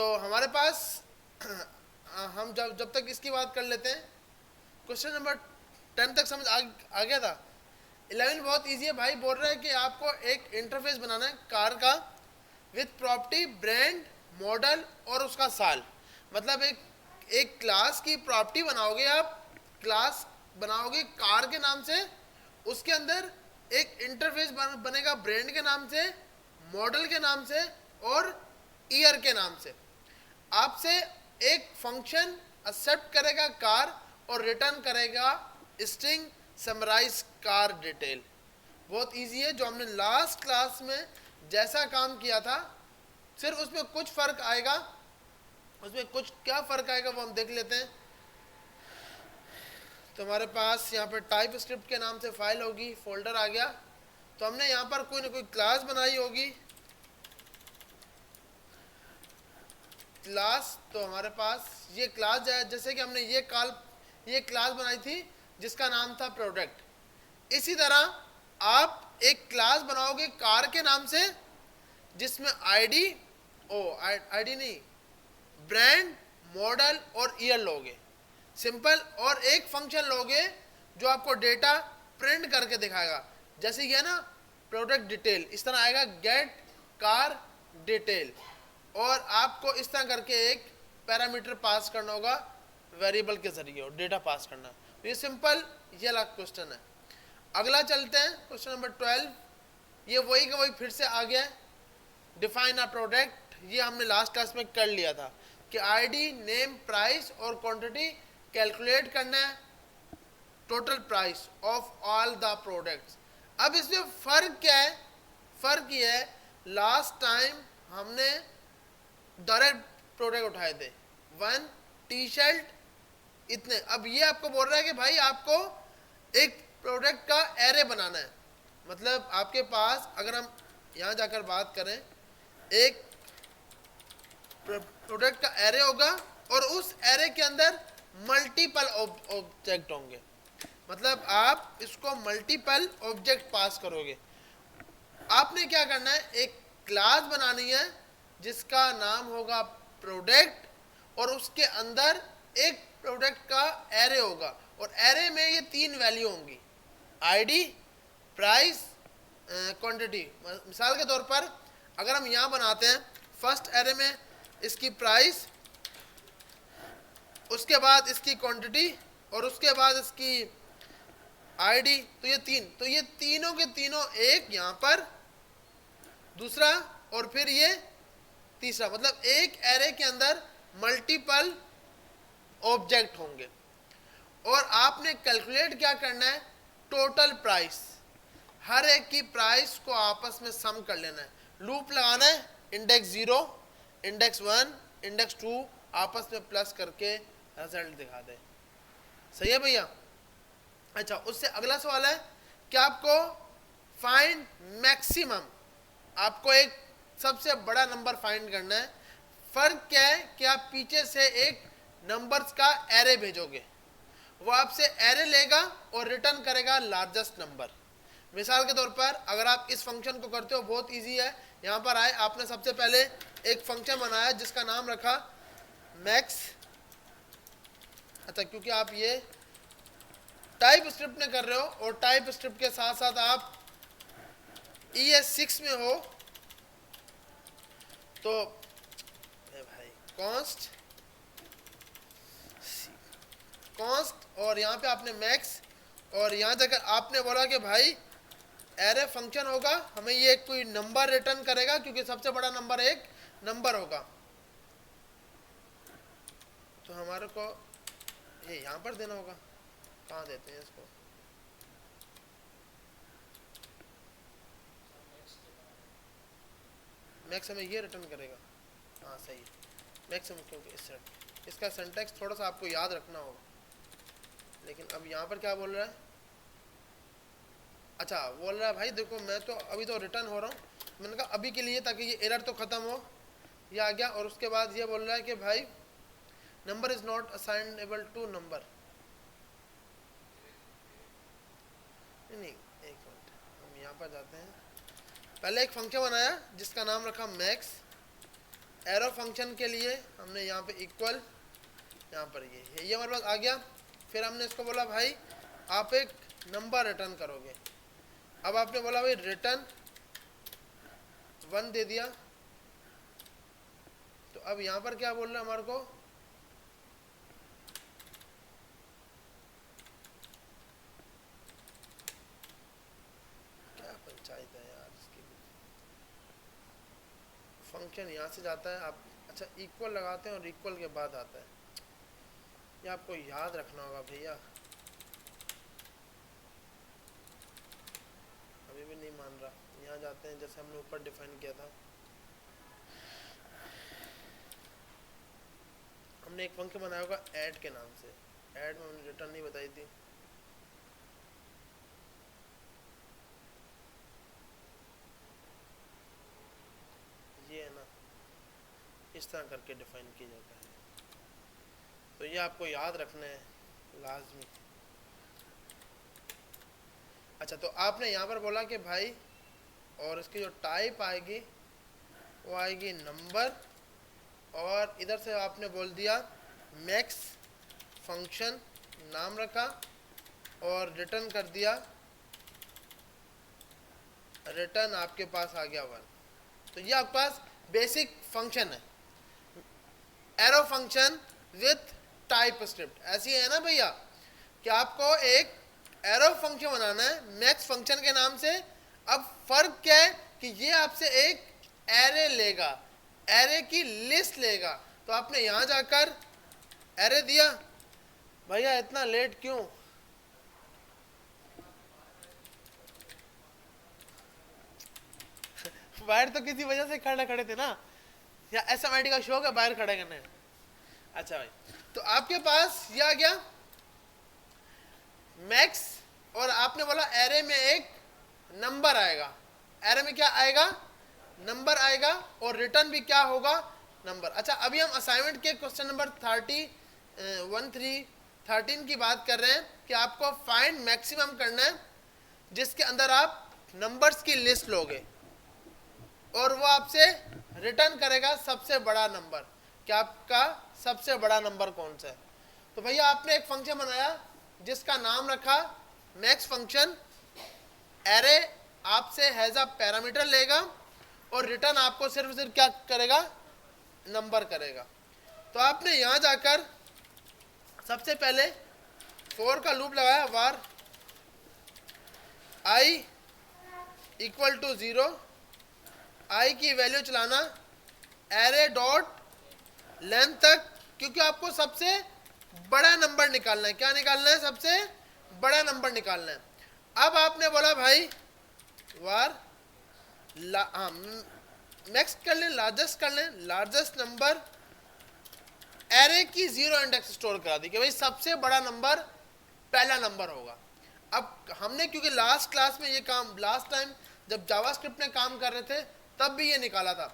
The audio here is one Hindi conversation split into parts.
तो हमारे पास हम जब तक इसकी बात कर लेते हैं। क्वेश्चन नंबर 10 तक समझ आ गया था। 11 बहुत इजी है भाई। बोल रहा है कि आपको एक इंटरफेस बनाना है कार का विथ प्रॉपर्टी, ब्रांड, मॉडल और उसका साल। मतलब एक क्लास की प्रॉपर्टी बनाओगे आप, क्लास बनाओगे कार के नाम से, उसके अंदर एक इंटरफेस बनेगा ब्रांड के नाम से, मॉडल के नाम से और ईयर के नाम से। आपसे एक फंक्शन एक्सेप्ट करेगा कार और रिटर्न करेगा स्ट्रिंग समराइज कार डिटेल। बहुत इजी है। जो हमने लास्ट क्लास में जैसा काम किया था, सिर्फ उसमें कुछ फर्क आएगा। उसमें कुछ क्या फर्क आएगा वो हम देख लेते हैं। तो हमारे पास यहाँ पर टाइप स्क्रिप्ट के नाम से फाइल होगी, फोल्डर आ गया। तो हमने यहाँ पर कोई ना कोई क्लास बनाई होगी, क्लास। तो हमारे पास ये क्लास जैसे कि हमने ये क्लास बनाई थी जिसका नाम था प्रोडक्ट। इसी तरह आप एक क्लास बनाओगे कार के नाम से जिसमें आईडी नहीं, ब्रांड, मॉडल और ईयर लोगे, सिंपल। और एक फंक्शन लोगे जो आपको डेटा प्रिंट करके दिखाएगा, जैसे ये ना प्रोडक्ट डिटेल, इस तरह आएगा गेट कार डिटेल। और आपको इस तरह करके एक पैरामीटर पास करना होगा वेरिएबल के जरिए और डेटा पास करना। तो ये सिंपल ये अलग क्वेश्चन है। अगला चलते हैं क्वेश्चन नंबर 12। ये वही का वही फिर से आ गया है। डिफाइन अ प्रोडक्ट, ये हमने लास्ट क्लास में कर लिया था कि आईडी, नेम, प्राइस और क्वांटिटी कैलकुलेट करना है, total price of all the products. अब इसमें फर्क क्या है? फर्क ये है, लास्ट टाइम हमने डायरेक्ट प्रोडक्ट उठाए थे, 1 टी शर्ट इतने। अब ये आपको बोल रहा है कि भाई आपको एक प्रोडक्ट का एरे बनाना है। मतलब आपके पास अगर हम यहाँ जाकर बात करें, एक प्रोडक्ट का एरे होगा और उस एरे के अंदर मल्टीपल ऑब्जेक्ट होंगे। मतलब आप इसको मल्टीपल ऑब्जेक्ट पास करोगे। आपने क्या करना है, एक क्लास बनानी है जिसका नाम होगा प्रोडक्ट और उसके अंदर एक प्रोडक्ट का एरे होगा और एरे में ये 3 वैल्यू होंगी, आईडी, प्राइस, क्वांटिटी। मिसाल के तौर पर अगर हम यहाँ बनाते हैं फर्स्ट एरे में इसकी प्राइस, उसके बाद इसकी क्वांटिटी और उसके बाद इसकी आईडी, तो ये तीनों के तीनों, एक यहाँ पर, दूसरा और फिर ये तीसरा। मतलब एक एरे के अंदर मल्टीपल ऑब्जेक्ट होंगे और आपने कैलकुलेट क्या करना है, टोटल प्राइस। हर एक की प्राइस को आपस में सम कर लेना है, लूप लगाना है, इंडेक्स 0, इंडेक्स 1, इंडेक्स 2 आपस में प्लस करके रिजल्ट दिखा दे। सही है भैया? अच्छा, उससे अगला सवाल है कि आपको फाइंड मैक्सिमम, आपको एक सबसे बड़ा नंबर फाइंड करना है। फर्क क्या है कि आप पीछे से एक नंबर्स का एरे भेजोगे, वो आपसे एरे लेगा और रिटर्न करेगा लार्जेस्ट नंबर। मिसाल के तौर पर अगर आप इस फंक्शन को करते हो, बहुत इजी है। यहाँ पर आए, आपने सबसे पहले एक फंक्शन बनाया जिसका नाम रखा मैक्स। अच्छा, क्योंकि आप ये टाइप स्क्रिप्ट में कर रहे हो और टाइप स्क्रिप्ट के साथ साथ आप ES6 में हो, तो भाई कॉन्स्ट और यहाँ पे आपने मैक्स और यहाँ जाकर आपने बोला कि भाई एरे फंक्शन होगा, हमें ये कोई नंबर रिटर्न करेगा क्योंकि सबसे बड़ा नंबर एक नंबर होगा। तो हमारे को ये यहाँ पर देना होगा। कहाँ देते हैं इसको? मैक्स हमें ये रिटर्न करेगा। हाँ सही, मैक्स हम, क्योंकि इसका सिंटैक्स थोड़ा सा आपको याद रखना होगा। लेकिन अब यहाँ पर क्या बोल रहा है? अच्छा, बोल रहा है भाई देखो मैं तो अभी तो रिटर्न हो रहा हूँ। मैंने कहा अभी के लिए, ताकि ये एरर तो ख़त्म हो। ये आ गया और उसके बाद ये बोल रहा है कि भाई number is not assignable to number. नहीं, एक मिनट, हम यहाँ पर जाते हैं। पहले एक फंक्शन बनाया जिसका नाम रखा मैक्स एरो फंक्शन के लिए हमने यहाँ पे इक्वल, यहाँ पर ये हमारे पास आ गया। फिर हमने इसको बोला भाई आप एक नंबर रिटर्न करोगे। अब आपने बोला भाई रिटर्न 1 दे दिया। तो अब यहाँ पर क्या बोल रहा है हमारे को, क्या पंचायत है यार इसकी। फंक्शन यहाँ से जाता है, आप अच्छा इक्वल लगाते हैं और इक्वल के बाद आता है, ये आपको याद रखना होगा भैया। अभी भी नहीं मान रहा, यहाँ जाते हैं जैसे हमने ऊपर डिफाइन किया था। हमने एक फंक्शन बनाया होगा ऐड के नाम से, ऐड में हमने रिटर्न नहीं बताई थी। ये है ना, इस तरह करके डिफाइन किया जाता है। तो ये आपको याद रखना है लाजमी। अच्छा तो आपने यहाँ पर बोला कि भाई और इसकी जो टाइप आएगी वो आएगी नंबर, और इधर से आपने बोल दिया मैक्स फंक्शन नाम रखा और रिटर्न कर दिया, रिटर्न आपके पास आ गया 1। तो ये आपके पास बेसिक फंक्शन है, arrow function with type script. ऐसी है ना भैया कि आपको एक एरो फंक्शन बनाना है मैक्स फंक्शन के नाम से। अब फर्क क्या है कि ये आपसे एक एरे लेगा, एरे की लिस्ट लेगा। तो आपने यहां जाकर एरे दिया। भैया इतना लेट क्यों? बाहर तो किसी वजह से खड़े थे ना, या एसएमआईटी का शौक है बाहर खड़े करने। अच्छा भाई, तो आपके पास ये आ गया मैक्स, और आपने बोला एरे में एक नंबर आएगा। एरे में क्या आएगा? नंबर आएगा, और रिटर्न भी क्या होगा? नंबर। अच्छा अभी हम असाइनमेंट के क्वेश्चन नंबर 13 की बात कर रहे हैं कि आपको फाइंड मैक्सिमम करना है जिसके अंदर आप नंबर्स की लिस्ट लोगे और वो आपसे रिटर्न करेगा सबसे बड़ा नंबर, कि आपका सबसे बड़ा नंबर कौन सा है। तो भैया आपने एक फंक्शन बनाया जिसका नाम रखा मैक्स फंक्शन। एरे आपसे हैज अ पैरामीटर लेगा और रिटर्न आपको सिर्फ क्या करेगा? नंबर करेगा। तो आपने यहां जाकर सबसे पहले फॉर का लूप लगाया, वार आई इक्वल टू 0, आई की वैल्यू चलाना एरे डॉट लेंथ तक, क्योंकि आपको सबसे बड़ा नंबर निकालना है। क्या निकालना है? सबसे बड़ा नंबर निकालना है। अब आपने बोला भाई वार मैक्स कर लें, लार्जेस्ट कर लें, लार्जेस्ट नंबर एरे की 0 इंडेक्स स्टोर करा दी कि भाई सबसे बड़ा नंबर पहला नंबर होगा। अब हमने क्योंकि लास्ट क्लास में ये काम, लास्ट टाइम जब जावास्क्रिप्ट में काम कर रहे थे तब भी ये निकाला था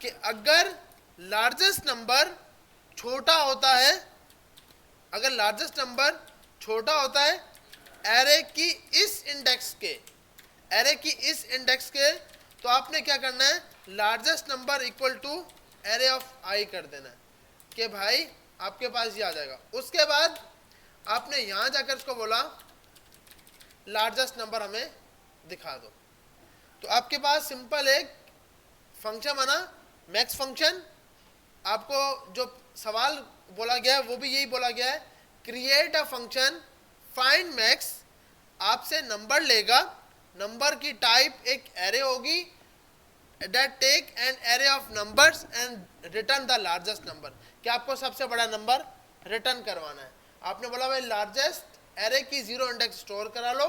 कि अगर लार्जेस्ट नंबर छोटा होता है, अगर लार्जेस्ट नंबर छोटा होता है एरे की इस इंडेक्स के, एरे की इस इंडेक्स के, तो आपने क्या करना है? Largest number equal to array of I कर देना है कि भाई आपके पास ये आ जाएगा। उसके बाद आपने यहां जाकर इसको बोला लार्जेस्ट नंबर हमें दिखा दो। तो आपके पास सिंपल एक फंक्शन बना मैक्स फंक्शन। आपको जो सवाल बोला गया है वो भी यही बोला गया है, create a function find max. आपसे नंबर लेगा, नंबर की टाइप एक एरे होगी, that take an array of numbers and return the largest number, कि आपको सबसे बड़ा नंबर रिटर्न करवाना है। आपने बोला भाई लार्जेस्ट, एरे की 0 इंडेक्स स्टोर करा लो,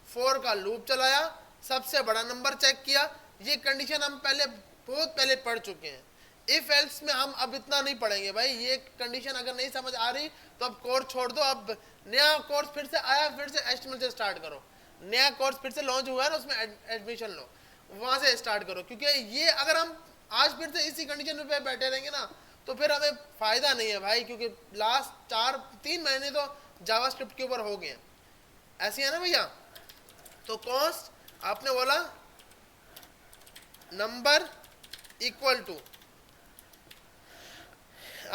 फॉर का लूप चलाया, सबसे बड़ा नंबर चेक किया। ये कंडीशन हम पहले बहुत पहले पढ़ चुके हैं। इफ एल्स में हम अब इतना नहीं पढ़ेंगे भाई। ये कंडीशन अगर नहीं समझ आ रही तो अब कोर्स छोड़ दो, अब नया कोर्स फिर से आया, फिर से एचटीएमएल से स्टार्ट करो। नया कोर्स फिर से लॉन्च हुआ है ना, उसमें एडमिशन लो, वहां से स्टार्ट करो। क्योंकि ये अगर हम आज फिर से इसी कंडीशन पे बैठे रहेंगे ना तो फिर हमें फायदा नहीं है भाई, क्योंकि लास्ट 3 महीने तो जावास्क्रिप्ट के ऊपर हो गए हैं। ऐसी है ना भैया। तो कॉस्ट आपने बोला नंबर इक्वल टू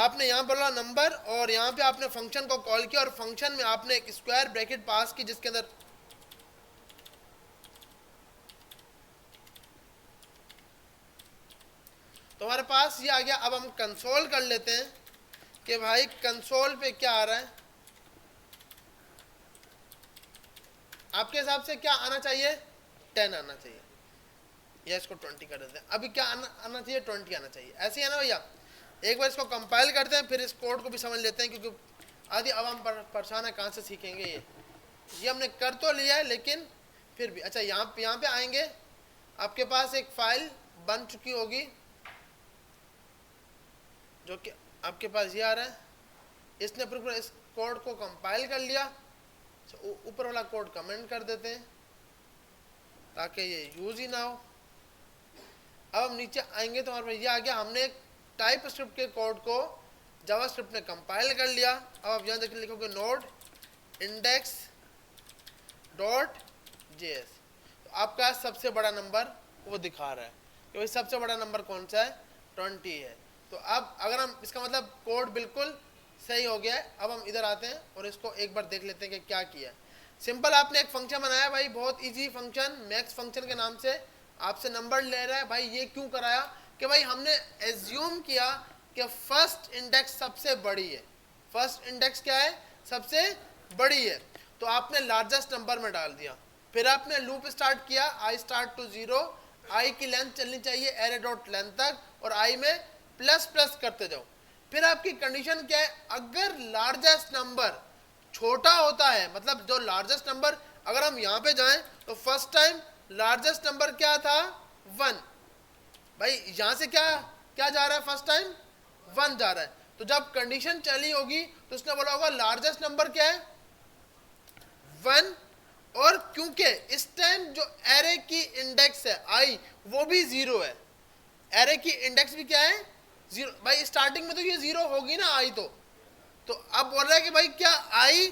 आपने यहाँ बोला नंबर और यहाँ पे आपने फंक्शन को कॉल किया और फंक्शन में आपने एक स्क्वायर ब्रैकेट पास की जिसके अंदर तो हमारे पास ये आ गया। अब हम कंसोल कर लेते हैं कि भाई कंसोल पे क्या आ रहा है। आपके हिसाब से क्या आना चाहिए? 10 आना चाहिए, या इसको 20 कर देते हैं। अभी क्या आना चाहिए? 20 आना चाहिए। ऐसे ही है ना भैया। एक बार इसको कंपाइल करते हैं, फिर इस कोड को भी समझ लेते हैं, क्योंकि आधी आवाम परेशान है कहाँ से सीखेंगे ये हमने कर तो लिया है लेकिन फिर भी। अच्छा, यहाँ पे आएंगे, आपके पास एक फाइल बन चुकी होगी जो कि आपके पास ये आ रहा है। इसने पूरा इस कोड को कंपाइल कर लिया। ऊपर वाला कोड कमेंट कर देते हैं ताकि ये यूज ही ना हो। अब हम नीचे आएंगे तो हमारे पास ये आ गया। हमने एक टाइप स्क्रिप्ट के कोड को जावास्क्रिप्ट ने कंपाइल कर लिया। अब आप यहाँ देखिए, लिखोगे नोड इंडेक्स डॉट जेएस, तो आपका सबसे बड़ा नंबर वो दिखा रहा है कि भाई सबसे बड़ा नंबर कौन सा है? 20 है। तो अब अगर हम इसका मतलब कोड बिल्कुल सही हो गया है। अब हम इधर आते हैं और इसको एक बार देख लेते हैं कि क्या किया है। सिंपल, आपने एक फंक्शन बनाया भाई, बहुत इजी फंक्शन, मैक्स फंक्शन के नाम से आपसे नंबर ले रहा है। भाई ये क्यों कराया कि भाई हमने एज्यूम किया कि फर्स्ट इंडेक्स सबसे बड़ी है। फर्स्ट इंडेक्स क्या है? सबसे बड़ी है। तो आपने लार्जेस्ट नंबर में डाल दिया। फिर आपने लूप स्टार्ट किया, आई स्टार्ट टू 0, आई की लेंथ चलनी चाहिए एरे डॉट लेंथ तक, और आई में प्लस प्लस करते जाओ। फिर आपकी कंडीशन क्या है? अगर लार्जेस्ट नंबर छोटा होता है, मतलब जो लार्जेस्ट नंबर, अगर हम यहाँ पे जाएं तो फर्स्ट टाइम लार्जेस्ट नंबर क्या था? 1। भाई यहाँ से क्या क्या जा रहा है? फर्स्ट टाइम 1 जा रहा है। तो जब कंडीशन चली होगी तो उसने बोला होगा लार्जेस्ट नंबर क्या है? 1। और क्योंकि इस टाइम जो एरे की इंडेक्स है आई, वो भी 0 है। एरे की इंडेक्स भी क्या है? 0। भाई स्टार्टिंग में तो ये 0 होगी ना आई, तो अब बोल रहा है कि भाई क्या आई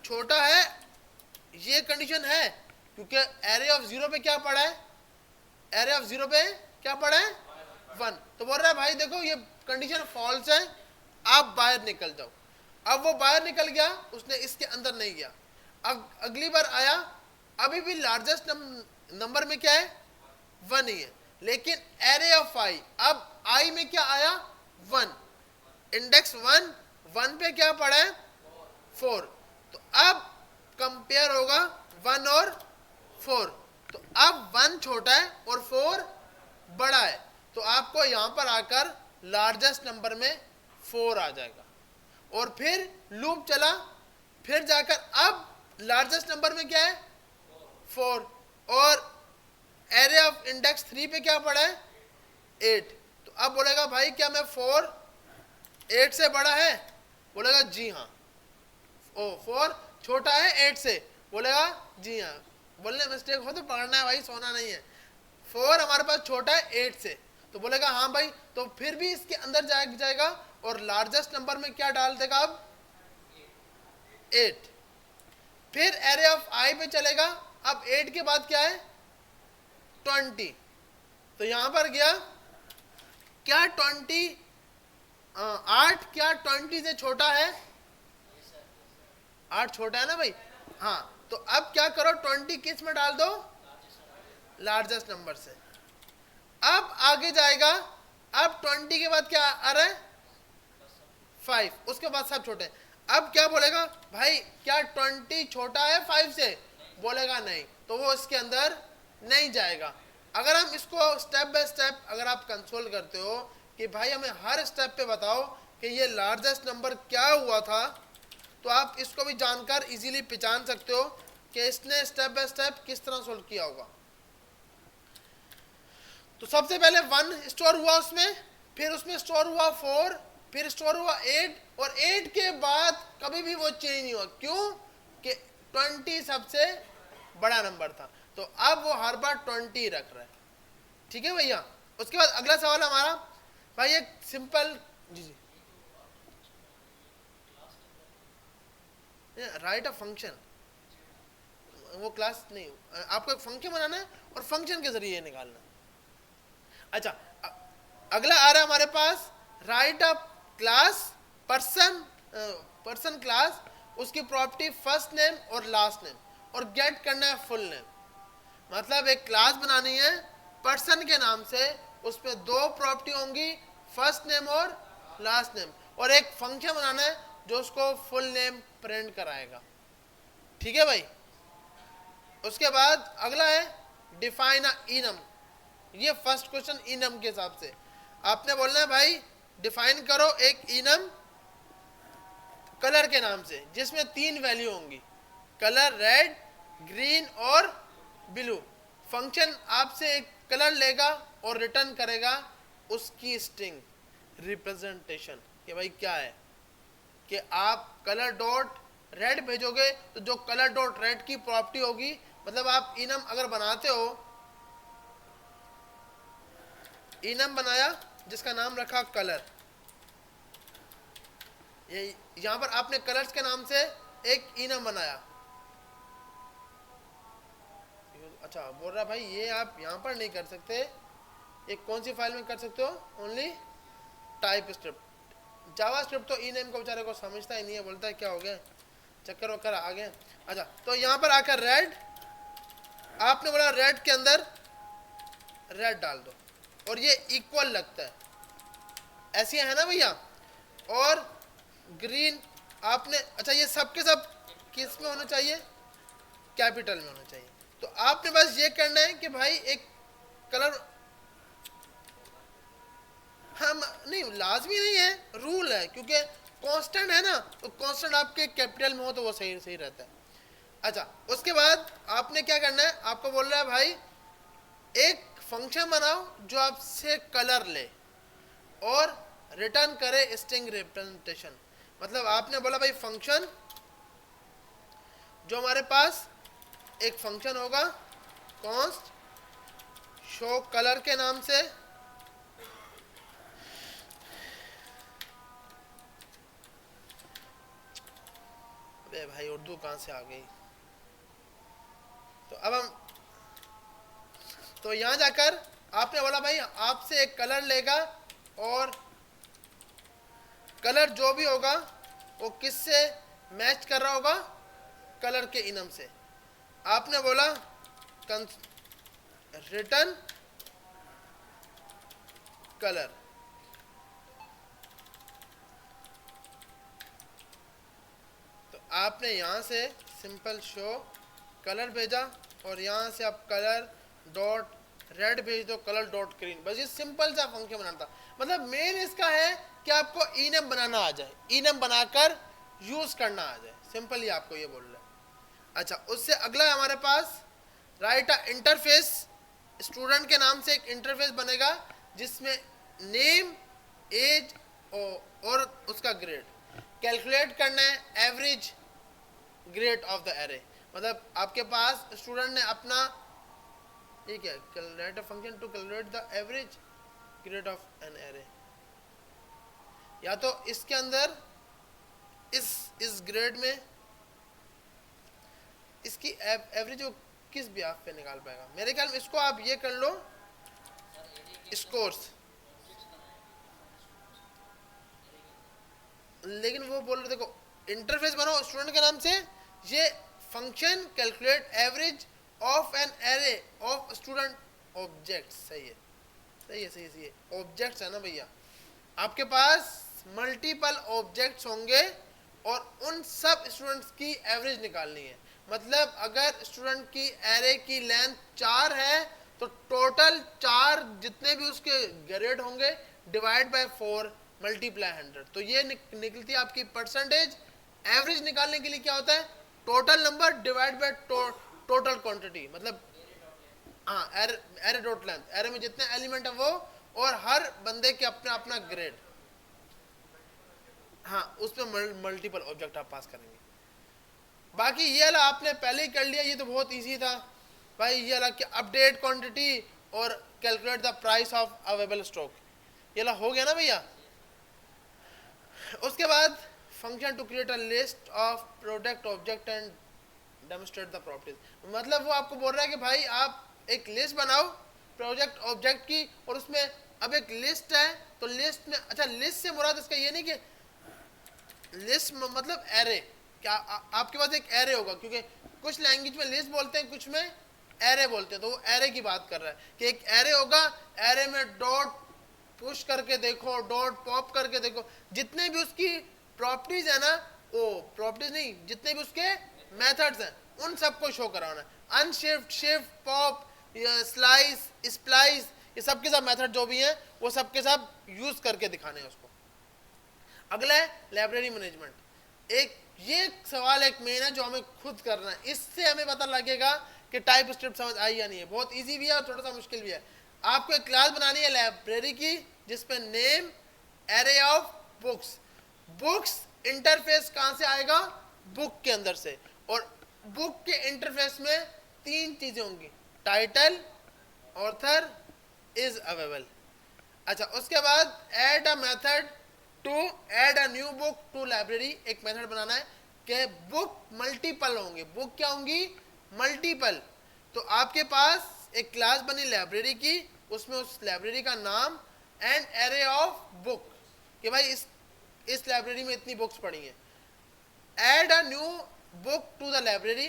छोटा है? ये कंडीशन है क्योंकि एरे ऑफ 0 पे क्या पड़ा है? एरे ऑफ 0 पे क्या पड़ा है? 1। तो बोल रहा है भाई देखो ये कंडीशन फॉल्स है, आप बाहर निकल जाओ। अब वो बाहर निकल गया, उसने इसके अंदर नहीं गया। अब अगली बार आया, अभी भी लार्जेस्ट नंबर में क्या है? 1 ही है, लेकिन एरे ऑफ आई, अब आई में क्या आया? 1। इंडेक्स 1 पे क्या पड़ा है? 4। तो अब कंपेयर होगा 1 और 4। तो अब 1 छोटा है और 4 बड़ा है, तो आपको यहां पर आकर लार्जेस्ट नंबर में 4 आ जाएगा। और फिर लूप चला, फिर जाकर अब लार्जेस्ट नंबर में क्या है? 4। और एरे ऑफ इंडेक्स 3 पे क्या पड़ा है? 8। तो अब बोलेगा भाई क्या मैं 4 8 से बड़ा है? बोलेगा जी हाँ। 4 छोटा है 8 से? बोलेगा जी हाँ। बोलने मिस्टेक हो तो पकड़ना है भाई, सोना नहीं है। 4 हमारे पास छोटा है 8 से, तो बोलेगा हाँ भाई। तो फिर भी इसके अंदर जाएगा और लार्जेस्ट नंबर में क्या डाल देगा? अब 8। फिर एरे ऑफ आई पे चलेगा। अब 8 के बाद क्या है? 20। तो यहां पर गया, क्या 20 8 क्या 20 से छोटा है? 8 छोटा है ना भाई? हाँ। तो अब क्या करो, 20 किस में डाल दो? लार्जेस्ट नंबर से। अब आगे जाएगा, अब 20 के बाद क्या आ रहा है? 5। उसके बाद सब छोटे हैं। अब क्या बोलेगा भाई क्या 20 छोटा है 5 से? बोलेगा नहीं, तो वो इसके अंदर नहीं जाएगा। अगर हम इसको स्टेप बाय स्टेप अगर आप कंसोल करते हो कि भाई हमें हर स्टेप पे बताओ कि ये लार्जेस्ट नंबर क्या हुआ था, तो आप इसको भी जानकर इजीली पहचान सकते हो कि इसने स्टेप बाय स्टेप किस तरह सोल्व किया होगा। तो सबसे पहले 1 स्टोर हुआ उसमें, फिर उसमें स्टोर हुआ 4, फिर स्टोर हुआ 8, और 8 के बाद कभी भी वो चेंज नहीं हुआ। क्यों? कि 20 सबसे बड़ा नंबर था, तो अब वो हर बार 20 रख रहा है। ठीक है भैया। उसके बाद अगला सवाल हमारा भाई एक simple, ji write a function, वो क्लास नहीं, आपको एक फंक्शन बनाना है और फंक्शन के जरिए निकालना। अच्छा, अगला आ रहा है हमारे पास write a class person class, उसकी प्रॉपर्टी फर्स्ट नेम और लास्ट नेम, और गेट करना है फुल नेम। मतलब एक क्लास बनानी है पर्सन के नाम से, उसमें दो प्रॉपर्टी होंगी, फर्स्ट नेम और लास्ट नेम, और एक फंक्शन बनाना है जो उसको फुल नेम प्रिंट कराएगा। ठीक है भाई। उसके बाद अगला है डिफाइन अ इनम। ये फर्स्ट क्वेश्चन इनम के हिसाब से आपने बोलना है भाई डिफाइन करो एक इनम कलर के नाम से, जिसमें 3 वैल्यू होंगी, कलर रेड, ग्रीन और ब्लू। फंक्शन आपसे एक कलर लेगा और रिटर्न करेगा उसकी स्ट्रिंग रिप्रेजेंटेशन, कि भाई क्या है, कि आप कलर डॉट रेड भेजोगे तो जो कलर डॉट रेड की प्रॉपर्टी होगी, मतलब आप इनम अगर बनाते हो, इनम बनाया जिसका नाम रखा कलर, ये यहां पर आपने कलर्स के नाम से एक इनम बनाया। अच्छा बोल रहा भाई ये आप यहां पर नहीं कर सकते, ये कौन सी फाइल में कर सकते हो, ओनली टाइप स्क्रिप्ट। जावा स्क्रिप्ट तो इनम को बेचारे को समझता ही नहीं है, बोलता है क्या हो गया, चक्कर वक्कर आ गए। अच्छा तो यहां पर आकर रेड, आपने बोला रेड के अंदर रेड डाल दो, और ये इक्वल लगता है, ऐसे है ना भैया। और ग्रीन आपने, अच्छा ये सब के सब किस में होना चाहिए, कैपिटल में होना चाहिए। तो आपने बस ये करना है कि भाई एक कलर, हम नहीं लाजमी नहीं है, रूल है, क्योंकि कांस्टेंट है ना, तो कांस्टेंट आपके कैपिटल में हो तो वो सही सही रहता है। अच्छा उसके बाद आपने क्या करना है, आपको बोल रहा है भाई एक फंक्शन बनाओ जो आपसे कलर ले और रिटर्न करे स्ट्रिंग रिप्रेजेंटेशन। मतलब आपने बोला भाई फंक्शन, जो हमारे पास एक फंक्शन होगा कॉन्स्ट शो कलर के नाम से, अबे भाई उर्दू कहां से आ गई। तो अब हम, तो यहां जाकर आपने बोला भाई आपसे एक कलर लेगा, और कलर जो भी होगा वो किससे मैच कर रहा होगा, कलर के इनम से। आपने बोला रिटर्न कलर, तो आपने यहां से सिंपल शो कलर भेजा, और यहां से आप कलर डॉट रेड भेज दो, कलर डॉट ग्रीन। बस ये सिंपल सा फंक्शन बनाना था। मतलब मेन इसका है कि आपको इनम बनाना आ जाए, इनम बनाकर यूज करना आ जाए, सिंपल ही आपको ये बोल रहा है। अच्छा उससे अगला हमारे पास राइट अ इंटरफेस, स्टूडेंट के नाम से एक इंटरफेस बनेगा जिसमें नेम, एज और उसका ग्रेड कैलकुलेट करना है, average grade of the array. मतलब आपके पास स्टूडेंट ने अपना, ठीक है, calculate a function to calculate the average grade of an array, या तो इसके अंदर इस ग्रेड में इसकी एवरेज वो किस ब्याह पे निकाल पाएगा। मेरे ख्याल में इसको आप ये कर लो स्कोर्स, लेकिन वो बोल रहे देखो इंटरफेस बनाओ स्टूडेंट के नाम से, ये function calculate average of an array of student object. सही है सही है सही है सही है, ऑब्जेक्ट्स है ना भैया, आपके पास मल्टीपल ऑब्जेक्ट्स होंगे और उन सब स्टूडेंट्स की एवरेज निकालनी है। मतलब अगर स्टूडेंट की एरे की लेंथ 4 है तो टोटल 4 जितने भी उसके ग्रेड होंगे डिवाइड बाय 4 मल्टीप्लाई 100, तो ये निकलती है आपकी परसेंटेज। एवरेज निकालने के लिए क्या होता है, total number divide by total quantity. मतलब हाँ एरे डॉट लेंथ, एरे में जितने एलिमेंट है वो, और हर बंदे के अपना अपना ग्रेड, हाँ उसमें मल्टीपल ऑब्जेक्ट आप पास करेंगे। बाकी ये वाला आपने पहले ही कर लिया, ये तो बहुत इजी था भाई। ये वाला कि अपडेट क्वांटिटी और calculate the price of available stock, ये वाला हो गया ना भैया। उसके बाद function to create a list of product object and demonstrate the properties. मतलब वो आपको बोल रहा है कि भाई आप एक लिस्ट बनाओ प्रोजेक्ट ऑब्जेक्ट की, और उसमें अब एक लिस्ट है तो लिस्ट में, अच्छा लिस्ट से मुराद इसका ये नहीं कि लिस्ट मतलब एरे, क्या आपके पास एक एरे होगा, क्योंकि कुछ लैंग्वेज में लिस्ट बोलते हैं, कुछ में एरे बोलते हैं, तो वो एरे की बात कर रहा है कि एक एरे होगा, एरे में डॉट पुश करके देखो, डॉट पॉप करके देखो, जितने भी उसकी प्रॉपर्टीज है ना, वो प्रॉपर्टीज नहीं, जितने भी उसके मेथड्स हैं उन सबको शो कराना है। Unshift, shift, pop, slice, splice, ये सब के सब मेथड जो भी हैं वो सब के सब यूज करके दिखाने हैं उसको। अगला है लाइब्रेरी मैनेजमेंट। एक ये सवाल एक मेन है जो हमें खुद करना है, इससे हमें पता लगेगा कि टाइप स्क्रिप्ट समझ आई या नहीं है। बहुत इजी भी है और थोड़ा सा मुश्किल भी है। आपको एक क्लास बनानी है लाइब्रेरी की जिसपे name array of books, books interface कहां से आएगा, बुक के अंदर से, और बुक के इंटरफेस में तीन चीजें होंगी, टाइटल, ऑथर, इज अवेलेबल। अच्छा, उसके बाद add a method to add a new book to library, एक मेथड बनाना है कि बुक मल्टीपल होंगे, बुक क्या होंगी, मल्टीपल। तो आपके पास एक क्लास बनी लाइब्रेरी की, उसमें उस लाइब्रेरी का नाम एंड एरे ऑफ बुक, कि भाई इस लाइब्रेरी में इतनी बुक्स पड़ी हैं। Add a new book to the library,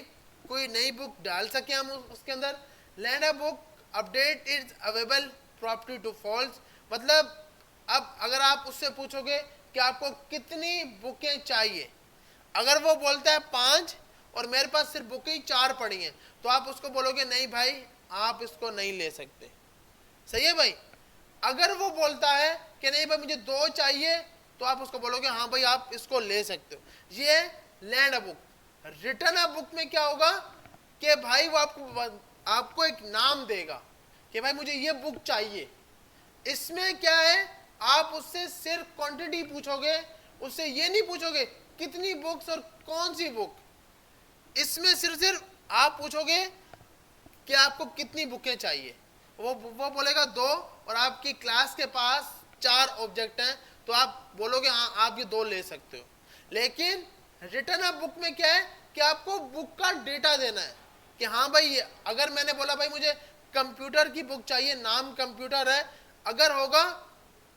कोई नई बुक डाल सके हम उसके अंदर। Lend a book update is available property to false, मतलब अब अगर आप उससे पूछोगे कि आपको कितनी बुकें चाहिए, अगर वो बोलता है 5 और मेरे पास सिर्फ बुकें 4 पड़ी हैं, तो आप उसको बोलोगे नहीं भाई आप इसको नहीं ले सकते। सही है भाई। अगर वो बोलता है कि नहीं भाई मुझे 2 चाहिए, तो आप उसको बोलोगे हाँ भाई आप इसको ले सकते हो। ये land a book. Return a book में क्या होगा कि भाई वो आपको एक नाम देगा कि भाई मुझे ये बुक चाहिए। इसमें क्या है, आप उससे सिर्फ क्वांटिटी पूछोगे, उससे ये नहीं पूछोगे कितनी बुक्स और कौन सी बुक। इसमें सिर्फ आप पूछोगे कि आपको कितनी बुकें चाहिए। वो बोलेगा 2 और आपकी क्लास के पास 4 ऑब्जेक्ट हैं, तो आप बोलोगे हाँ आप ये 2 ले सकते हो। लेकिन रिटर्न अप बुक में क्या है कि आपको बुक का डेटा देना है कि हाँ भाई ये, अगर मैंने बोला भाई मुझे कंप्यूटर की बुक चाहिए, नाम कंप्यूटर है, अगर होगा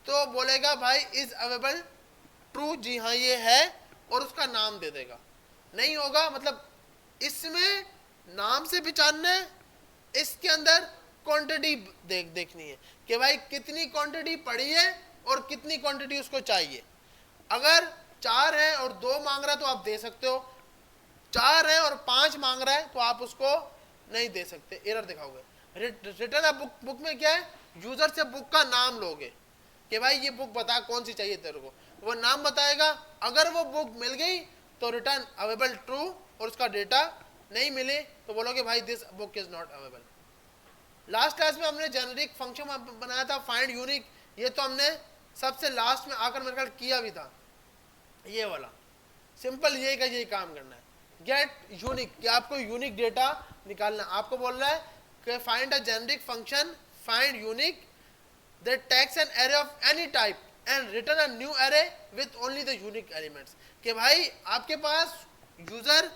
तो बोलेगा भाई इज अवेलेबल ट्रू, जी हाँ ये है, और उसका नाम दे देगा। नहीं होगा मतलब इसमें नाम से पहचानना है, इसके अंदर क्वांटिटी देखनी है कि भाई कितनी क्वांटिटी पड़ी है और कितनी क्वांटिटी उसको चाहिए। अगर 4 है और 2 मांग रहा है तो आप दे सकते हो, 4 है और 5 मांग रहा है तो आप उसको नहीं दे सकते, एरर दिखाओगे। रिटर्न अप बुक में क्या है, यूजर से बुक का नाम लोगे कि भाई ये बुक बता कौन सी चाहिए तेरे को, वो नाम बताएगा। अगर वो बुक मिल गई तो रिटर्न अवेलेबल ट्रू, और उसका डेटा नहीं मिले तो बोलोगे भाई this book is not available. Last class में हमने जेनेरिक फंक्शन बनाया था फाइंड यूनिक, ये तो हमने सबसे लास्ट में आकर मेरे ख्याल किया भी था। ये वाला सिंपल यही का यही काम करना है, गेट यूनिक, कि आपको यूनिक डेटा निकालना। आपको बोल रहा है कि find a generic function find unique that takes an array of any type and return a new array with only the unique elements, कि भाई आपके पास यूजर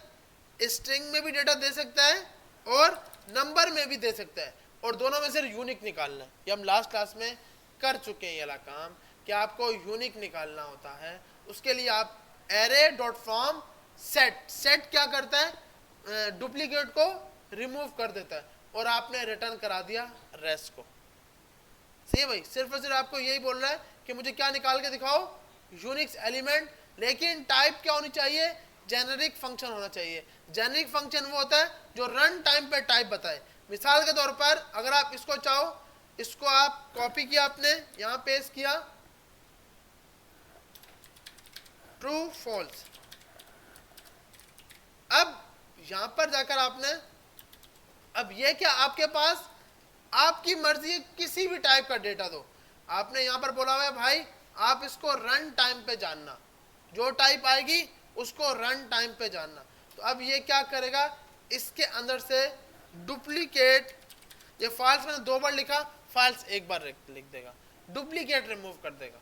स्ट्रिंग में भी डेटा दे सकता है और नंबर में भी दे सकता है, और दोनों में सिर्फ यूनिक निकालना है। ये हम लास्ट क्लास में कर चुके हैं ये वाला काम कि आपको यूनिक निकालना होता है। उसके लिए आप array dot from set, set क्या करता है, डुप्लीकेट को रिमूव कर देता है, और आपने रिटर्न करा दिया रेस्ट को। सही है भाई, सिर्फ और सिर्फ आपको यही बोल रहा है कि मुझे क्या निकाल के दिखाओ, यूनिक्स एलिमेंट, लेकिन टाइप क्या होनी चाहिए, जेनेरिक फंक्शन होना चाहिए। जेनेरिक फंक्शन वो होता है जो रन टाइम पे टाइप बताए। मिसाल के तौर पर अगर आप इसको चाहो, इसको आप कॉपी किया, आपने यहां पेस्ट किया ट्रू फॉल्स, अब यहां पर जाकर आपने, अब ये क्या आपके पास आपकी मर्जी है किसी भी टाइप का डेटा दो। आपने यहां पर बोला हुआ है भाई आप इसको रन टाइम पे जानना, जो टाइप आएगी उसको रन टाइम पे जानना। तो अब ये क्या करेगा, इसके अंदर से डुप्लीकेट, ये फाल्स मैंने 2 बार लिखा, फाल्स 1 बार लिख देगा, डुप्लीकेट रिमूव कर देगा।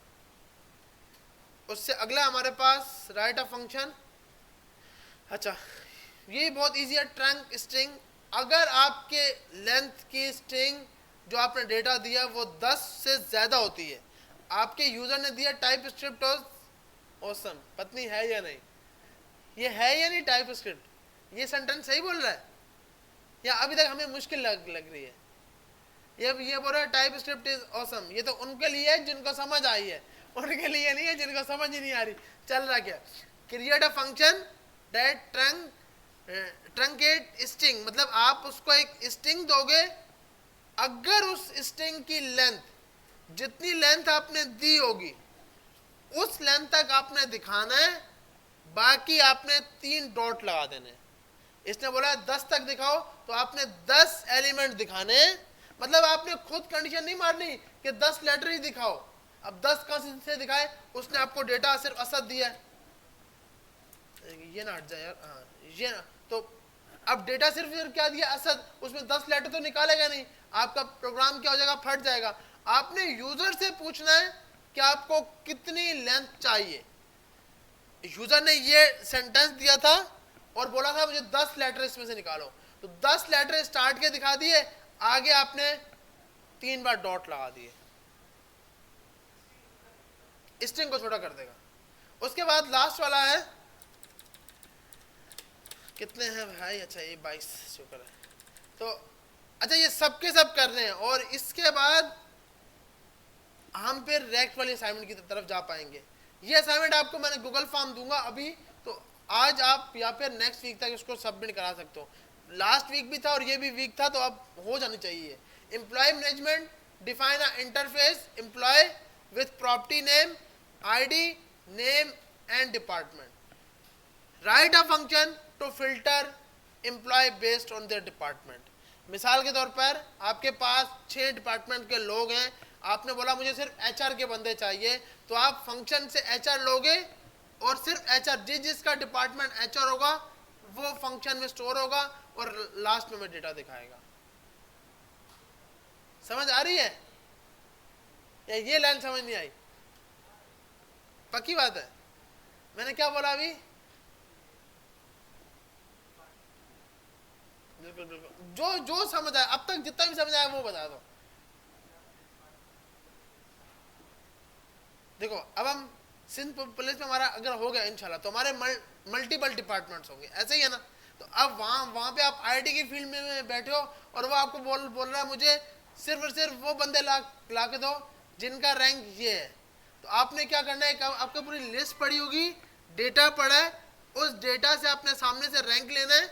उससे अगला हमारे पास राइट अ फंक्शन। अच्छा ये बहुत इजी है, ट्रंक स्ट्रिंग। अगर आपके लेंथ की स्ट्रिंग जो आपने डेटा दिया वो 10 से ज़्यादा होती है, आपके यूज़र ने दिया टाइप स्क्रिप्ट ऑसम पत्नी है या नहीं, ये है या नहीं टाइप स्क्रिप्ट, ये सेंटेंस सही बोल रहा है या अभी तक हमें मुश्किल लग रही है? ये बोल रहा है टाइप स्क्रिप्ट इज ऑसम, ये तो उनके लिए है जिनको समझ आई है, उनके लिए नहीं है जिनको समझ ही नहीं आ रही। चल रहा क्या, create a function that truncate string, मतलब आप उसको एक स्ट्रिंग दोगे, अगर उस स्ट्रिंग की लेंथ, जितनी लेंथ आपने दी होगी उस लेंथ तक आपने दिखाना है, बाकी आपने 3 डॉट लगा देने। इसने बोला 10 तक दिखाओ, तो आपने 10 एलिमेंट दिखाने, मतलब आपने खुद कंडीशन नहीं मारनी कि 10 लेटर ही दिखाओ। अब 10 कहां से दिखाए, उसने आपको डेटा सिर्फ असद दिया है, ये ना हट जाए यार, हाँ ये ना, तो अब डेटा सिर्फ क्या दिया, असद, उसमें 10 लेटर तो निकालेगा नहीं, आपका प्रोग्राम क्या हो जाएगा, फट जाएगा। आपने यूजर से पूछना है कि आपको कितनी लेंथ चाहिए। यूजर ने ये सेंटेंस दिया था और बोला था मुझे 10 लेटर इसमें से निकालो, तो 10 लेटर स्टार्ट के दिखा दिए, आगे आपने 3 बार डॉट लगा दिए, स्ट्रिंग को छोटा कर देगा। उसके बाद लास्ट वाला है, कितने हैं भाई, अच्छा ये 22 शुक्र है। तो अच्छा ये सबके सब कर रहे हैं, और इसके बाद हम फिर रेक्ट वाली असाइनमेंट की तरफ जा पाएंगे। ये असाइनमेंट आपको मैंने गूगल फॉर्म दूंगा अभी, तो आज आप या फिर नेक्स्ट वीक तक इसको सबमिट करा सकते हो। लास्ट वीक भी था और ये भी वीक था, तो अब हो जानी चाहिए। Employee management, define a interface employee with property name, ID, name and department, write a function to filter employee based on their department. मिसाल के तौर पर आपके पास 6 डिपार्टमेंट के लोग हैं, आपने बोला मुझे सिर्फ एचआर के बंदे चाहिए, तो आप फंक्शन से एचआर लोगे और सिर्फ एचआर, जिसका डिपार्टमेंट एचआर होगा वो फंक्शन में स्टोर होगा और लास्ट में डेटा दिखाएगा। समझ आ रही है या ये लाइन समझ नहीं आई? पक्की बात है? मैंने क्या बोला अभी? बिल्कुल बिल्कुल, जो समझ आया अब तक, जितना भी समझ आया वो बता दो। देखो अब हम सिंध पुलिस में हमारा अगर हो गया इंशाल्लाह, तो हमारे मल्टीपल डिपार्टमेंट्स होंगे, ऐसे ही है ना। तो अब वहाँ पे आप आईटी की फील्ड में बैठे हो और वो आपको बोल रहा है मुझे सिर्फ और सिर्फ वो बंदे ला के दो जिनका रैंक ये है, तो आपने क्या करना है, आपको पूरी लिस्ट पड़ी होगी, डेटा पड़ा है, उस डेटा से आपने सामने से रैंक लेना है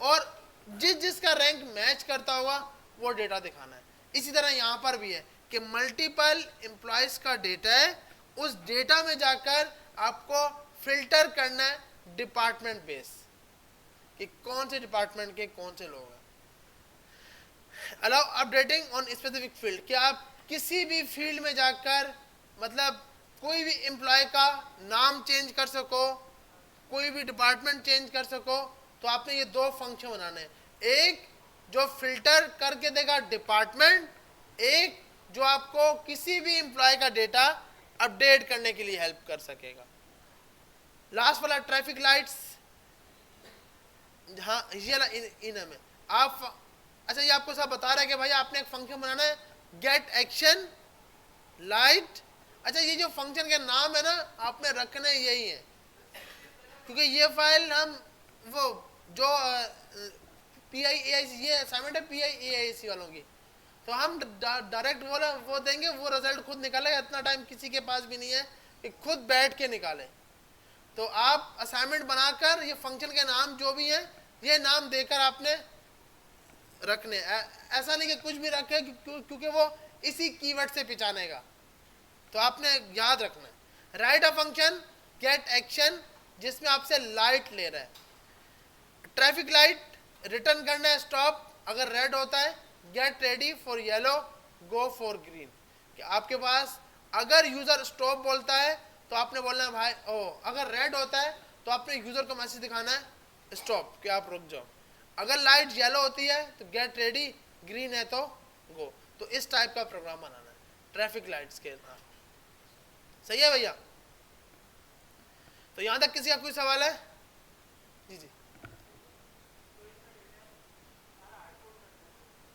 और जिसका रैंक मैच करता होगा वो डेटा दिखाना है। इसी तरह यहाँ पर भी है कि मल्टीपल एम्प्लॉयज का डेटा है, उस डेटा में जाकर आपको फिल्टर करना है डिपार्टमेंट बेस, कि कौन से डिपार्टमेंट के कौन से लोग हैं। Allow updating on specific field, कि आप किसी भी फील्ड में जाकर मतलब कोई भी एम्प्लॉय का नाम चेंज कर सको, कोई भी डिपार्टमेंट चेंज कर सको, तो आपने ये 2 फंक्शन बनाने हैं, एक जो फिल्टर करके देगा डिपार्टमेंट, एक जो आपको किसी भी एम्प्लॉय का डेटा अपडेट करने के लिए हेल्प कर सकेगा। लास्ट वाला ट्रैफिक लाइट्स, हाँ ये ना इनमें आप, अच्छा ये आपको सब बता रहा है कि भाई आपने एक फंक्शन बनाना है गेट एक्शन लाइट। अच्छा ये जो फंक्शन के नाम है ना, आपने रखने यही है, क्योंकि ये फाइल हम वो जो PIAIC, ये असाइनमेंट है PIAIC वालों की, तो हम डायरेक्ट वो देंगे, वो रिजल्ट खुद निकालेगा, इतना टाइम किसी के पास भी नहीं है कि खुद बैठ के निकाले। तो आप असाइनमेंट बनाकर ये फंक्शन के नाम जो भी हैं ये नाम देकर आपने रखने, ऐसा नहीं कि कुछ भी रखे क्योंकि वो इसी कीवर्ड से पहचानेगा, तो आपने याद रखना है। Write a function get action, जिसमें आपसे लाइट ले रहा है, ट्रैफिक लाइट रिटर्न करना है स्टॉप अगर रेड होता है, get ready for yellow go for green, कि आपके पास अगर यूजर स्टॉप बोलता है तो आपने बोलना है भाई अगर रेड होता है तो आपने यूजर को मैसेज दिखाना है स्टॉप, कि आप रुक जाओ। अगर लाइट येलो होती है तो गेट रेडी, ग्रीन है तो गो। तो इस टाइप का प्रोग्राम बनाना है ट्रैफिक लाइट्स के साथ। सही है भैया? तो यहां तक किसी का कोई सवाल है? जी जी।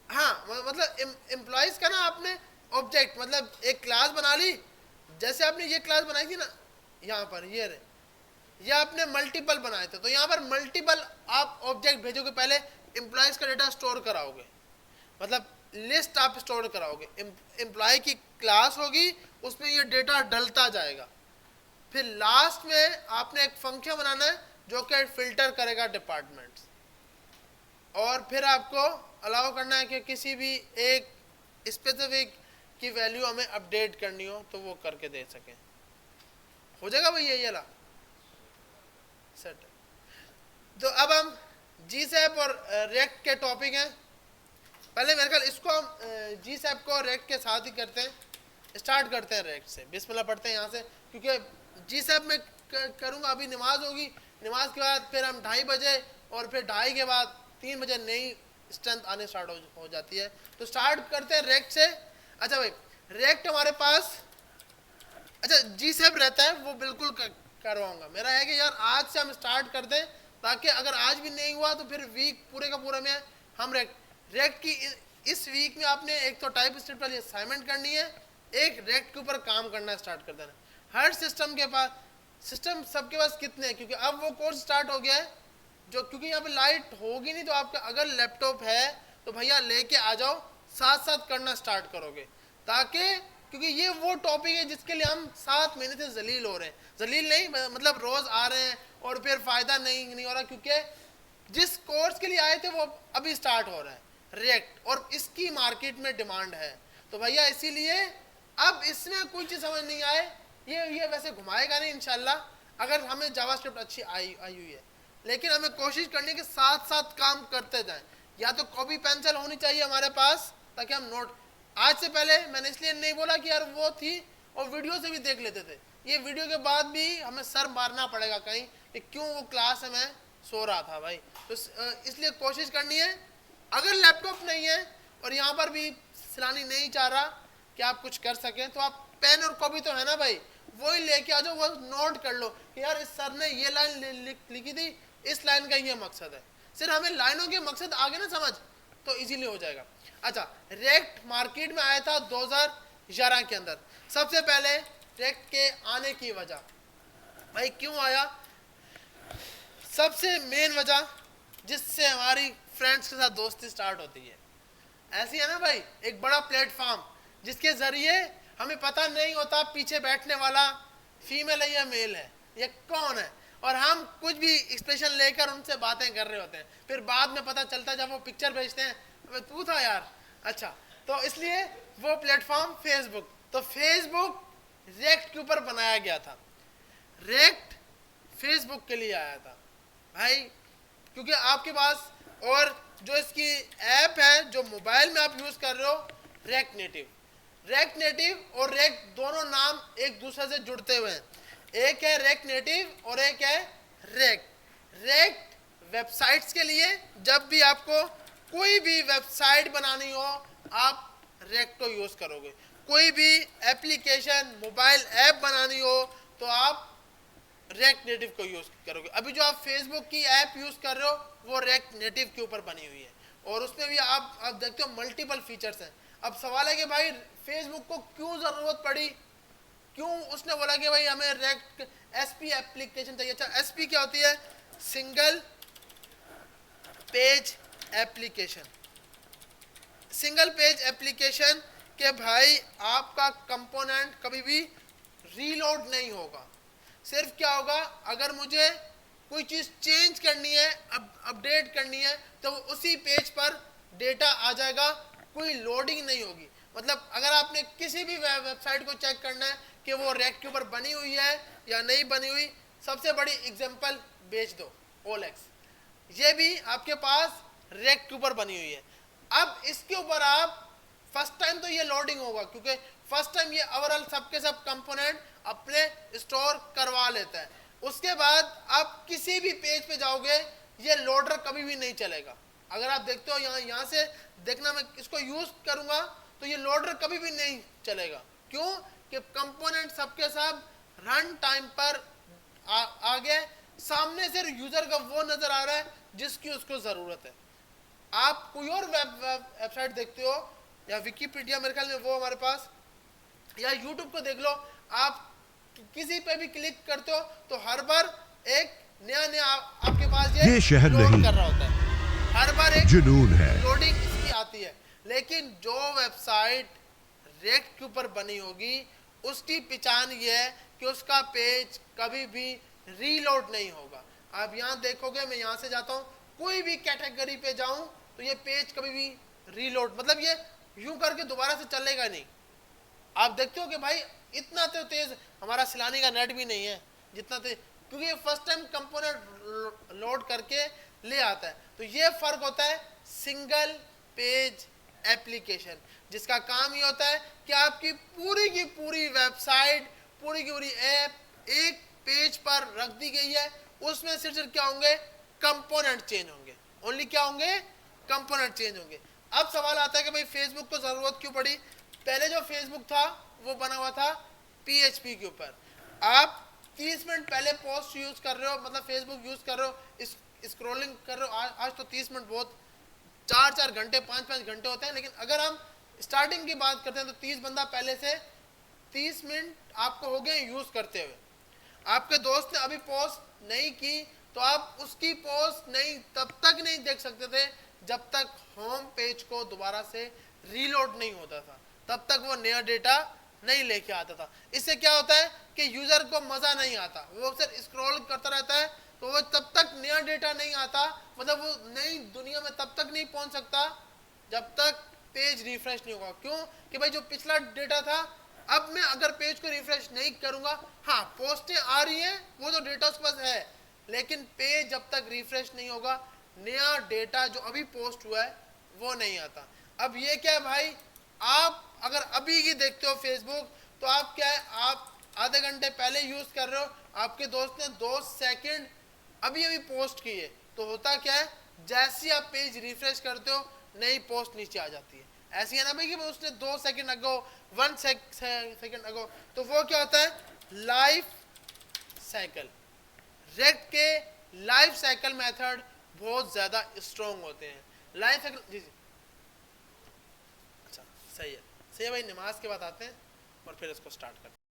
हाँ मतलब एम्प्लॉयज का ना आपने ऑब्जेक्ट, मतलब एक क्लास बना ली, जैसे आपने ये क्लास बनाई थी ना, यहाँ पर ये रहे, ये आपने मल्टीपल बनाए थे, तो यहाँ पर मल्टीपल आप ऑब्जेक्ट भेजोगे, पहले एम्प्लॉयज का डेटा स्टोर कराओगे, मतलब लिस्ट आप स्टोर कराओगे, एम्प्लॉय की क्लास होगी, उसमें ये डेटा डलता जाएगा। फिर लास्ट में आपने एक फंक्शन बनाना है जो कि फिल्टर करेगा डिपार्टमेंट्स, और फिर आपको अलाउ करना है कि किसी भी एक स्पेसिफिक की वैल्यू हमें अपडेट करनी हो तो वो करके दे सकें। हो जाएगा भाई ये ला सेट। तो अब हम GSAP और रेक्ट के टॉपिक हैं। पहले मेरे ख्याल इसको हम GSAP को रेक्ट के साथ ही करते हैं, स्टार्ट करते हैं रेक्ट से, बिस्मिल्लाह पढ़ते हैं यहाँ से, क्योंकि GSAP में करूँगा, अभी नमाज होगी, नमाज के बाद फिर हम 2:30 बजे और फिर 2:30 के बाद 3 बजे नई स्ट्रेंथ आने स्टार्ट हो जाती है। तो स्टार्ट करते हैं रेक्ट से। अच्छा भाई, रेक्ट हमारे पास, अच्छा GSAP रहता है वो बिल्कुल करवाऊंगा। मेरा है कि यार आज से हम स्टार्ट कर दें, ताकि अगर आज भी नहीं हुआ तो फिर वीक पूरे का पूरा में हम रेक्ट की इस वीक में आपने एक तो टाइप स्क्रिप्ट वाली असाइनमेंट करनी है, एक रेक्ट के ऊपर काम करना स्टार्ट कर देना। हर सिस्टम के पास, सिस्टम सबके पास कितने हैं, क्योंकि अब वो कोर्स स्टार्ट हो गया है जो, क्योंकि यहाँ पे लाइट होगी नहीं, तो आपका अगर लैपटॉप है तो भैया लेके आ जाओ, साथ साथ करना स्टार्ट करोगे, ताकि क्योंकि ये वो टॉपिक है जिसके लिए हम 7 महीने से जलील हो रहे हैं, जलील नहीं मतलब रोज आ रहे हैं और फिर फायदा नहीं हो रहा, क्योंकि जिस कोर्स के लिए आए थे वो अभी स्टार्ट हो रहा है रिएक्ट, और इसकी मार्केट में डिमांड है। तो भैया इसीलिए अब इसमें कोई चीज़ समझ नहीं आए, ये वैसे घुमाएगा नहीं इंशाल्लाह, अगर हमें जावास्क्रिप्ट अच्छी आई हुई है, लेकिन हमें कोशिश करनी है कि साथ साथ काम करते जाएं। या तो कॉपी पेंसिल होनी चाहिए हमारे पास, ताकि हम नोट, आज से पहले मैंने इसलिए नहीं बोला कि यार वो थी और वीडियो से भी देख लेते थे, ये वीडियो के बाद भी हमें सर मारना पड़ेगा कहीं कि क्यों वो क्लास में मैं सो रहा था भाई। तो इसलिए कोशिश करनी है, अगर लैपटॉप नहीं है और यहाँ पर भी सिलानी नहीं चाह रहा कि आप कुछ कर सकें, तो आप पेन और कॉपी तो है ना भाई, वही लेके आ जाओ, वो नोट कर लो कि यार इस सर ने ये लाइन लिखी थी, इस लाइन का ये मकसद है। सिर्फ हमें लाइनों के मकसद आगे ना समझ तो इजीली हो जाएगा। अच्छा, रेक्ट मार्केट में आया था 2011 के अंदर। सबसे पहले रेक्ट के आने की वजह, भाई क्यों आया, सबसे मेन वजह जिससे हमारी फ्रेंड्स के साथ दोस्ती स्टार्ट होती है, ऐसी है ना भाई, एक बड़ा प्लेटफॉर्म जिसके जरिए हमें पता नहीं होता पीछे बैठने वाला फीमेल है या मेल है, ये कौन है, और हम कुछ भी एक्सप्रेशन लेकर उनसे बातें कर रहे होते हैं, फिर बाद में पता चलता है जब वो पिक्चर भेजते हैं तू था यार। अच्छा, तो इसलिए वो प्लेटफॉर्म फेसबुक, तो फेसबुक रेक्ट के ऊपर बनाया गया था, रेक्ट फेसबुक के लिए आया था भाई, क्योंकि आपके पास और जो इसकी ऐप है जो मोबाइल में आप यूज कर रहे हो, रेक्ट नेटिव और रेक्ट दोनों नाम एक दूसरे से जुड़ते हुए हैं, एक है रेक्ट नेटिव और एक है रेक्ट वेबसाइट्स के लिए। जब भी आपको कोई भी वेबसाइट बनानी हो आप रेक्ट को यूज करोगे, कोई भी एप्लीकेशन मोबाइल ऐप बनानी हो तो आप रेक्ट नेटिव को यूज करोगे। अभी जो आप फेसबुक की ऐप यूज कर रहे हो वो रेक्ट नेटिव के ऊपर बनी हुई है, और उसमें भी आप देखते हो मल्टीपल फीचर्स हैं। अब सवाल है कि भाई फेसबुक को क्यों जरूरत पड़ी, क्यों उसने बोला कि भाई हमें रेक्ट एसपी एप्लीकेशन चाहिए। अच्छा, एसपी क्या होती है, single page application, single page application के भाई आपका कंपोनेंट कभी भी रीलोड नहीं होगा, सिर्फ क्या होगा, अगर मुझे कोई चीज चेंज करनी है, अपडेट करनी है, तो उसी पेज पर डेटा आ जाएगा, कोई लोडिंग नहीं होगी। मतलब अगर आपने किसी भी वेबसाइट को चेक करना है कि वो रेक्ट के ऊपर बनी हुई है या नहीं बनी हुई, सबसे बड़ी एग्जांपल बेच दो OLX, ये भी आपके पास रेक्ट के ऊपर बनी हुई है। अब इसके ऊपर आप फर्स्ट टाइम तो ये लोडिंग होगा, क्योंकि फर्स्ट टाइम ये ओवरऑल सबके सब कंपोनेंट अपने स्टोर करवा लेता है, उसके बाद आप किसी भी पेज पे जाओगे ये लोडर कभी भी नहीं चलेगा। अगर आप देखते हो यहाँ से देखना, मैं इसको यूज करूंगा तो ये लोडर कभी भी नहीं चलेगा, क्यों कि कंपोनेंट सबके सब रन टाइम पर आगे सामने से यूजर का वो नजर आ रहा है जिसकी उसको जरूरत है। आप कोई और वेबसाइट देखते हो या विकिपीडिया मेरे ख्याल में वो हमारे पास, या यूट्यूब को देख लो, आप किसी पे भी क्लिक करते हो तो हर बार एक नया नया आपके पास ये शहर लोड नहीं, कर रहा होता है, हर बार एक जुनून है। लोडिंग इसकी आती है। लेकिन जो वेबसाइट रेक्ट के ऊपर बनी होगी उसकी पहचान ये है कि उसका पेज कभी भी रीलोड नहीं होगा। आप यहाँ देखोगे, मैं यहाँ से जाता हूँ, कोई भी कैटेगरी पे जाऊं तो ये पेज कभी भी रीलोड, मतलब ये यूं करके दोबारा से चलेगा नहीं। आप देखते हो कि भाई इतना तो तेज हमारा सिलानी का नेट भी नहीं है जितना तेज, क्योंकि ये फर्स्ट टाइम कंपोनेंट लोड करके ले आता है। तो ये फर्क होता है सिंगल पेज एप्लीकेशन, जिसका काम ये होता है कि आपकी पूरी की पूरी वेबसाइट, पूरी की पूरी ऐप एक पेज पर रख दी गई है। उसमें सिर्फ क्या होंगे, कंपोनेंट चेंज होंगे, ओनली क्या होंगे, कंपोनेंट चेंज होंगे। अब सवाल आता है कि भाई फेसबुक को जरूरत क्यों पड़ी। पहले जो फेसबुक था वो बना हुआ था PHP के ऊपर। आप 30 मिनट पहले पोस्ट यूज कर रहे हो, मतलब फेसबुक यूज कर रहे हो, स्क्रॉलिंग कर रहे हो, आज तो 30 मिनट बहुत 4-4 घंटे 5-5 घंटे होते हैं। लेकिन अगर हम स्टार्टिंग की बात करते हैं तो 30 बंदा पहले से 30 मिनट आपको हो गए यूज करते हुए। आपके दोस्त ने अभी पोस्ट नहीं की तो आप उसकी पोस्ट नहीं तब तक नहीं देख सकते थे जब तक होम पेज को दोबारा से रीलोड नहीं होता था, तब तक वो नया डेटा नहीं लेके आता था। इससे क्या होता है कि यूजर को मजा नहीं आता, वो सिर्फ स्क्रॉल करता रहता है, तो वो तब तक नया डेटा नहीं आता, मतलब वो नई दुनिया में तब तक नहीं पहुंच सकता जब तक पेज रिफ्रेश नहीं होगा। क्यों कि भाई जो पिछला डेटा था, अब मैं अगर पेज को रिफ्रेश नहीं करूंगा, हाँ पोस्टें आ रही हैं, वो तो डेटा उसके पास है, लेकिन पेज जब तक रिफ्रेश नहीं होगा नया डेटा जो अभी पोस्ट हुआ है वो नहीं आता। अब ये क्या है भाई, आप अगर अभी की देखते हो फेसबुक, तो आप क्या है, आप आधे घंटे पहले यूज कर रहे हो, आपके दोस्त ने 2 सेकंड अभी अभी पोस्ट की है, तो होता क्या है, जैसे ही आप पेज रिफ्रेश करते हो नई पोस्ट नीचे आ जाती है। ऐसी है ना भाई कि उसने 2 सेकंड अगो 1 सेकंड अगो, तो वो क्या होता है, लाइफ साइकिल। रेक्ट के लाइफ साइकिल मेथड बहुत ज्यादा स्ट्रॉन्ग होते हैं। लाइफ साइकिल, जी जी, अच्छा सही है, सही है भाई, नमाज के बाद आते हैं और फिर इसको स्टार्ट करते हैं।